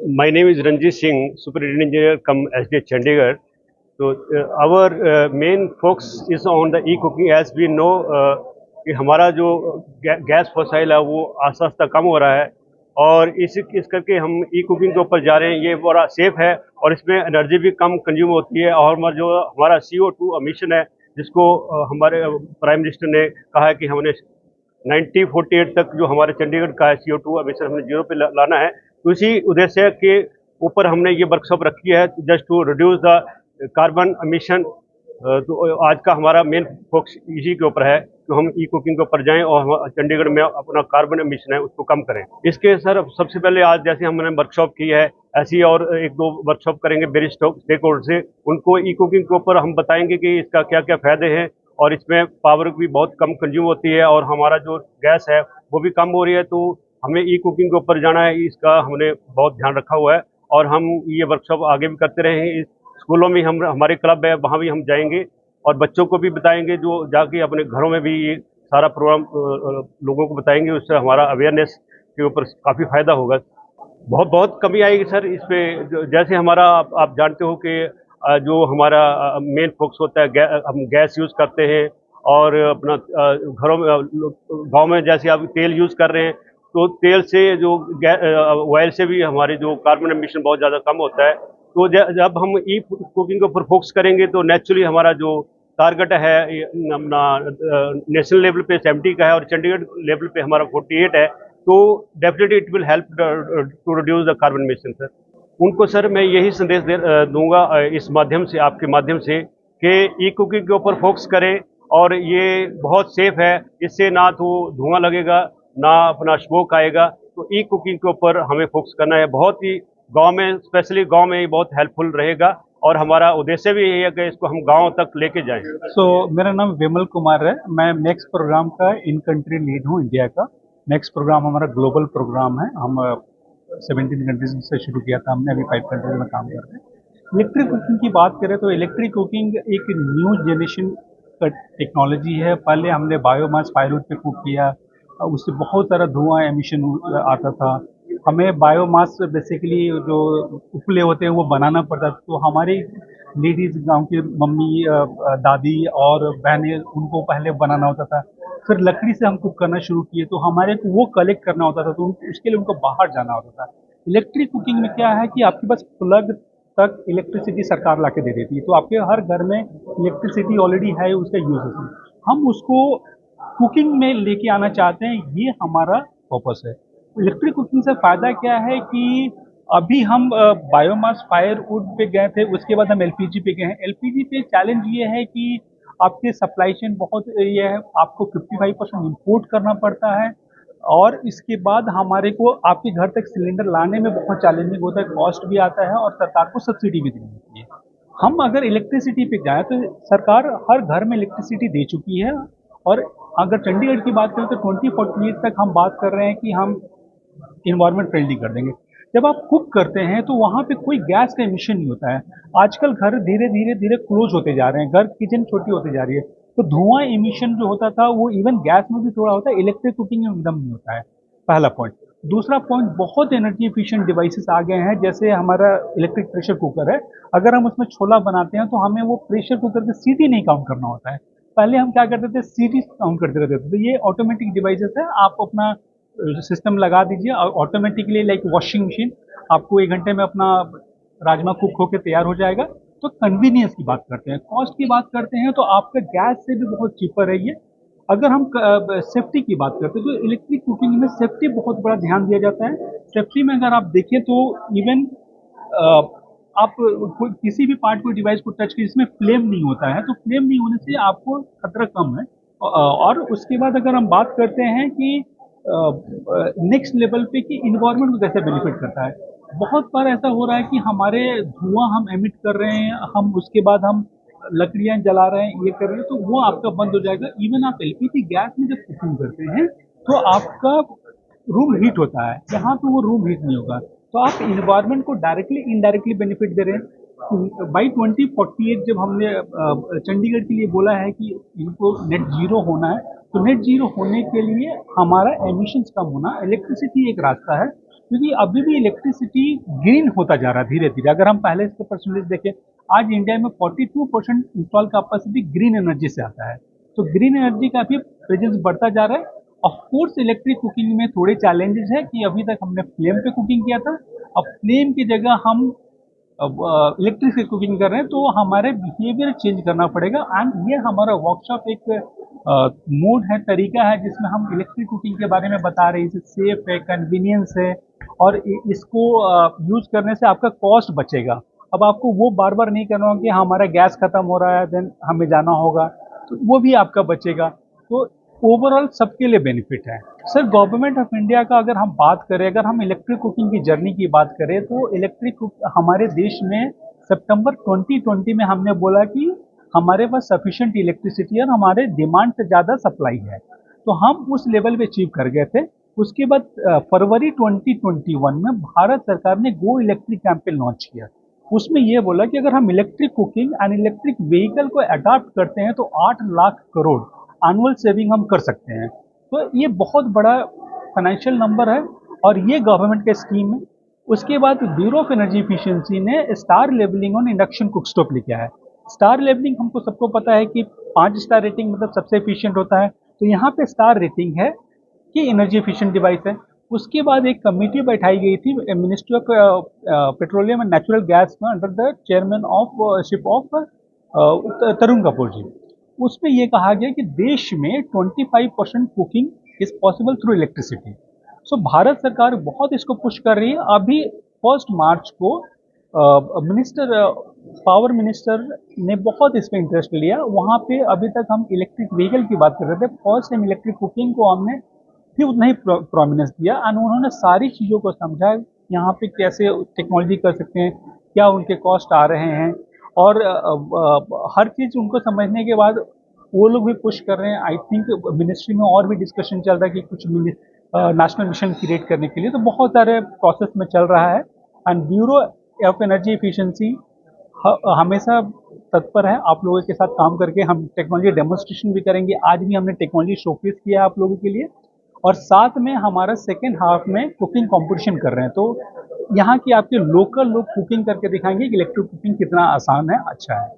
My name is Ranjit Singh, Superintendent Engineer come SDA Chandigarh. So our main focus is on the e-cooking as we know कि हमारा जो gas फॉसाइल है वो आस्ता आस्ता कम हो रहा है और इस करके हम ई कुकिंग के ऊपर जा रहे हैं। ये बड़ा सेफ है और इसमें एनर्जी भी कम कंज्यूम होती है और हमारा CO2 एमिशन है जिसको हमारे प्राइम मिनिस्टर ने कहा है कि हमने 1948 तक जो हमारे चंडीगढ़ का है CO2 एमिशन हमने जीरो पे लाना है। तो इसी उद्देश्य के ऊपर हमने ये वर्कशॉप रखी है just to reduce the carbon emission. तो आज का हमारा मेन फोकस इसी के ऊपर है कि हम ई कुकिंग के ऊपर जाएं और हम चंडीगढ़ में अपना कार्बन एमिशन है उसको कम करें। इसके सर सबसे पहले आज जैसे हमने वर्कशॉप की है ऐसी और एक दो वर्कशॉप करेंगे वेरियस स्टेक होल्डर से, उनको ई कुकिंग के ऊपर हम बताएंगे कि इसका क्या क्या फायदे हैं और इसमें पावर भी बहुत कम कंज्यूम होती है और हमारा जो गैस है वो भी कम हो रही है। तो हमें ई कुकिंग के ऊपर जाना है, इसका हमने बहुत ध्यान रखा हुआ है और हम ये वर्कशॉप आगे भी करते रहेंगे। स्कूलों में हम हमारे क्लब है वहाँ भी हम जाएंगे और बच्चों को भी बताएंगे, जो जाके अपने घरों में भी ये सारा प्रोग्राम लोगों को बताएंगे। उससे हमारा अवेयरनेस के ऊपर काफ़ी फायदा होगा। बहुत बहुत कमी आएगी सर इस पे। जैसे हमारा आप जानते हो कि जो हमारा मेन फोकस होता है हम गैस यूज़ करते हैं और अपना घरों में गाँव में जैसे आप तेल यूज़ कर रहे हैं तो तेल से जो ऑयल से भी हमारे जो कार्बन एमिशन बहुत ज़्यादा कम होता है। तो जब हम ई कुकिंग के ऊपर फोकस करेंगे तो नेचुरली हमारा जो टारगेट है अपना नेशनल लेवल पे 70 का है और चंडीगढ़ लेवल पे हमारा 48 है। तो definitely it will help to reduce the carbon emission sir. उनको सर मैं यही संदेश दूंगा इस माध्यम से, आपके माध्यम से, कि ई कुकिंग के ऊपर फोकस करें और ये बहुत सेफ है। इससे ना तो धुआं लगेगा ना अपना स्मोक आएगा। तो ई कुकिंग के ऊपर हमें फोकस करना है। बहुत ही गांव में, स्पेशली गांव में ये बहुत हेल्पफुल रहेगा और हमारा उद्देश्य भी यही है कि इसको हम गांव तक लेके जाएं। मेरा नाम विमल कुमार है। मैं मैक्स प्रोग्राम का इन कंट्री लीड हूँ इंडिया का। मैक्स प्रोग्राम हमारा ग्लोबल प्रोग्राम है। हम 17 कंट्रीज से शुरू किया था हमने, अभी 5 कंट्रीज में काम कर रहे हैं। इलेक्ट्रिक कुकिंग की बात करें तो इलेक्ट्रिक कुकिंग एक न्यू जनरेशन का टेक्नोलॉजी है। पहले हमने बायोमास फायरवुड पे कुक किया, उससे बहुत सारा धुआं एमिशन आता था। हमें बायोमास बेसिकली जो उपले होते हैं वो बनाना पड़ता था। तो हमारी लेडीज, गांव की मम्मी, दादी और बहनें, उनको पहले बनाना होता था। फिर लकड़ी से हम कुक करना शुरू किए तो हमारे को वो कलेक्ट करना होता था, तो उसके लिए उनको बाहर जाना होता था। इलेक्ट्रिक कुकिंग में क्या है कि आपके पास प्लग तक इलेक्ट्रिसिटी सरकार ला के दे देती है, तो आपके हर घर में इलेक्ट्रिसिटी ऑलरेडी है, उसका यूज होता है। हम उसको कुकिंग में लेके आना चाहते हैं, ये हमारा पर्पस है। इलेक्ट्रिक कुकिंग से फायदा क्या है कि अभी हम बायोमास फायरवुड पे गए थे, उसके बाद हम एलपीजी पे गए हैं। एलपीजी पे चैलेंज ये है कि आपके सप्लाई चेन बहुत ये है, आपको 55% इम्पोर्ट करना पड़ता है और इसके बाद हमारे को आपके घर तक सिलेंडर लाने में बहुत चैलेंजिंग होता है, कॉस्ट भी आता है और सरकार को सब्सिडी भी देनी होती है। हम अगर इलेक्ट्रिसिटी पे जाए तो सरकार हर घर में इलेक्ट्रिसिटी दे चुकी है। और अगर चंडीगढ़ की बात करें तो 2048 तक हम बात कर रहे हैं कि हम इन्वायरमेंट फ्रेंडली कर देंगे। जब आप कुक करते हैं तो वहाँ पे कोई गैस का एमिशन नहीं होता है। आजकल घर धीरे धीरे धीरे क्लोज होते जा रहे हैं, घर किचन छोटी होती जा रही है, तो धुआं एमिशन जो होता था वो इवन गैस में भी थोड़ा होता है, इलेक्ट्रिक कुकिंग में एकदम नहीं होता है। पहला पॉइंट। दूसरा पॉइंट, बहुत एनर्जी एफिशिएंट डिवाइसेस आ गए हैं, जैसे हमारा इलेक्ट्रिक प्रेशर कुकर है। अगर हम उसमें छोला बनाते हैं तो हमें वो प्रेशर कुकर की सीटी नहीं काउंट करना होता है। पहले हम क्या करते थे, सीटी काउंट करते रहते थे। तो ये ऑटोमेटिक डिवाइसेस है, आप अपना सिस्टम लगा दीजिए और ऑटोमेटिकली लाइक वॉशिंग मशीन आपको 1 घंटे में अपना राजमा कुक होकर तैयार हो जाएगा। तो कन्वीनियंस की बात करते हैं, कॉस्ट की बात करते हैं, तो आपका गैस से भी बहुत चीपर है ये। अगर हम सेफ्टी की बात करते हैं तो इलेक्ट्रिक कुकिंग में सेफ्टी बहुत बड़ा ध्यान दिया जाता है। सेफ्टी में अगर आप देखें तो इवन आप किसी भी पार्ट को, डिवाइस को टच कीजिए जिसमें फ्लेम नहीं होता है, तो फ्लेम नहीं होने से आपको खतरा कम है। और उसके बाद अगर हम बात करते हैं कि नेक्स्ट लेवल पे कि इन्वायरमेंट को कैसे बेनिफिट करता है। बहुत बार ऐसा हो रहा है कि हमारे धुआं हम एमिट कर रहे हैं, हम उसके बाद हम लकड़ियां जला रहे हैं, ये कर रहे हैं, तो वो आपका बंद हो जाएगा। इवन आप एलपीजी गैस में जब कुकिंग करते हैं तो आपका रूम हीट होता है, यहाँ पे वो रूम हीट नहीं होगा। तो आप इन्वायरमेंट को डायरेक्टली इनडायरेक्टली बेनिफिट दे रहे हैं। बाई 2048 जब हमने चंडीगढ़ के लिए बोला है कि इनको नेट जीरो होना है, तो नेट जीरो होने के लिए हमारा एमिशंस कम होना, इलेक्ट्रिसिटी एक रास्ता है। क्योंकि अभी भी इलेक्ट्रिसिटी ग्रीन होता जा रहा है धीरे धीरे। अगर हम पहले इसके परसेंटेज देखें, आज इंडिया में 42% इंस्टॉल कैपेसिटी ग्रीन एनर्जी से आता है। तो ग्रीन एनर्जी का भी प्रेजेंस बढ़ता जा रहा है। ऑफ कोर्स इलेक्ट्रिक कुकिंग में थोड़े चैलेंजेस है कि अभी तक हमने फ्लेम पे कुकिंग किया था, अब फ्लेम की जगह हम इलेक्ट्रिक से कुकिंग कर रहे हैं, तो हमारे बिहेवियर चेंज करना पड़ेगा। एंड ये हमारा वर्कशॉप एक मोड है, तरीका है जिसमें हम इलेक्ट्रिक कुकिंग के बारे में बता रहे हैं। इसे सेफ है, कन्वीनियंस है, और इसको यूज करने से आपका कॉस्ट बचेगा। अब आपको वो बार बार नहीं करना होगा कि हमारा गैस खत्म हो रहा है देन हमें जाना होगा, तो वो भी आपका बचेगा। तो ओवरऑल सबके लिए बेनिफिट है। सर, गवर्नमेंट ऑफ इंडिया का अगर हम बात करें, अगर हम इलेक्ट्रिक कुकिंग की जर्नी की बात करें, तो इलेक्ट्रिक हमारे देश में सितंबर 2020 में हमने बोला कि हमारे पास सफिशिएंट इलेक्ट्रिसिटी है और हमारे डिमांड से ज़्यादा सप्लाई है, तो हम उस लेवल पे अचीव कर गए थे। उसके बाद फरवरी 2021 में भारत सरकार ने गो इलेक्ट्रिक कैंपेन लॉन्च किया। उसमें यह बोला कि अगर हम electric cooking and electric vehicle को अडॉप्ट करते हैं तो 8 लाख करोड़ एनुअल सेविंग हम कर सकते हैं। तो ये बहुत बड़ा फाइनेंशियल नंबर है और ये गवर्नमेंट के स्कीम है। उसके बाद ब्यूरो ऑफ एनर्जी एफिशिएंसी ने star levelling on induction cook stove लिखा है। स्टार लेवलिंग हमको सबको पता है कि 5 स्टार रेटिंग मतलब सबसे एफिशिएंट होता है, तो यहाँ पे स्टार रेटिंग है कि एनर्जी एफिशिएंट डिवाइस है। उसके बाद एक कमेटी बैठाई गई थी ministry of petroleum and natural gas में under the chairman of ship of Tarun Kapoor ji. उसमें यह कहा गया कि देश में 25% cooking is possible through electricity. So Bharat सरकार बहुत इसको पुश कर रही है। अभी 1 मार्च को पावर मिनिस्टर ने बहुत इस पर इंटरेस्ट लिया। वहाँ पे अभी तक हम इलेक्ट्रिक व्हीकल की बात कर रहे थे, फर्स्ट टाइम इलेक्ट्रिक कुकिंग को हमने भी उतना ही प्रोमिनेंस दिया और उन्होंने सारी चीज़ों को समझा, यहाँ पे कैसे टेक्नोलॉजी कर सकते हैं, क्या उनके कॉस्ट आ रहे हैं, और हर चीज़ उनको समझने के बाद वो लोग भी पुश कर रहे हैं। आई थिंक मिनिस्ट्री में और भी डिस्कशन चल रहा है कि कुछ नेशनल मिशन क्रिएट करने के लिए, तो बहुत सारे प्रोसेस में चल रहा है। And bureau of Energy efficiency हमेशा तत्पर है आप लोगों के साथ काम करके। हम टेक्नोलॉजी डेमोन्स्ट्रेशन भी करेंगे, आज भी हमने टेक्नोलॉजी शोकेस किया है आप लोगों के लिए, और साथ में हमारा सेकेंड हाफ में कुकिंग कंपटीशन कर रहे हैं। तो यहाँ की आपके लोकल लोग कुकिंग करके दिखाएंगे कि इलेक्ट्रिक कुकिंग कितना आसान है, अच्छा है।